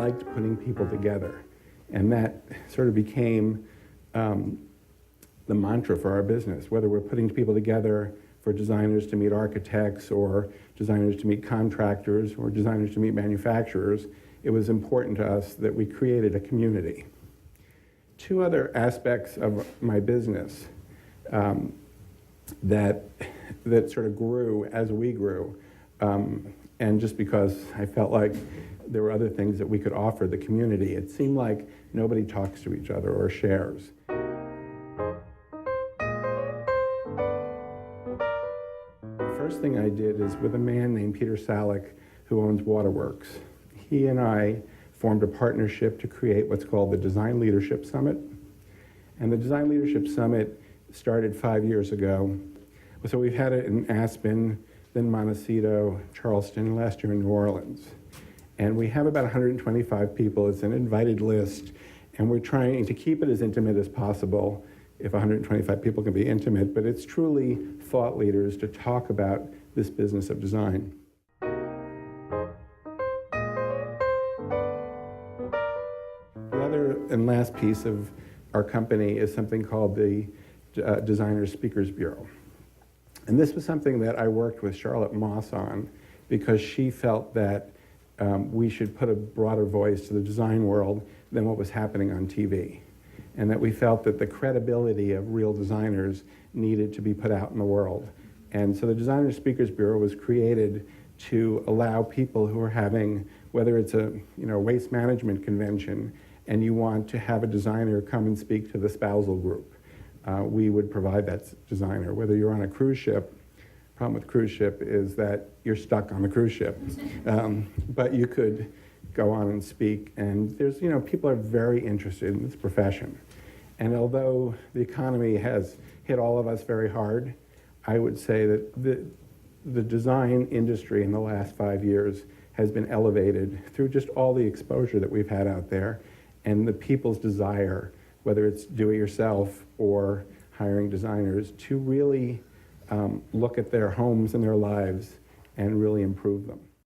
liked putting people together. And that sort of became the mantra for our business, whether we're putting people together for designers to meet architects or designers to meet contractors or designers to meet manufacturers. It was important to us that we created a community. Two other aspects of my business that sort of grew as we grew, and just because I felt like there were other things that we could offer the community. It seemed like nobody talks to each other or shares. The first thing I did is with a man named Peter Salick, who owns Waterworks. He and I formed a partnership to create what's called the Design Leadership Summit. And the Design Leadership Summit started 5 years ago. So we've had it in Aspen, then Montecito, Charleston, last year in New Orleans. And we have about 125 people. It's an invited list, and we're trying to keep it as intimate as possible, if 125 people can be intimate, but it's truly thought leaders to talk about this business of design. The other and last piece of our company is something called the Designer Speakers Bureau. And this was something that I worked with Charlotte Moss on because she felt that we should put a broader voice to the design world than what was happening on TV. And that we felt that the credibility of real designers needed to be put out in the world. And so the Designer Speakers Bureau was created to allow people who are having, whether it's a waste management convention and you want to have a designer come and speak to the spousal group, we would provide that designer. Whether you're on a cruise ship, problem with cruise ship is that you're stuck on the cruise ship. But you could go on and speak, and there's, people are very interested in this profession. And although the economy has hit all of us very hard, I would say that the design industry in the last 5 years has been elevated through just all the exposure that we've had out there and the people's desire, whether it's do-it-yourself or hiring designers, to really look at their homes and their lives and really improve them.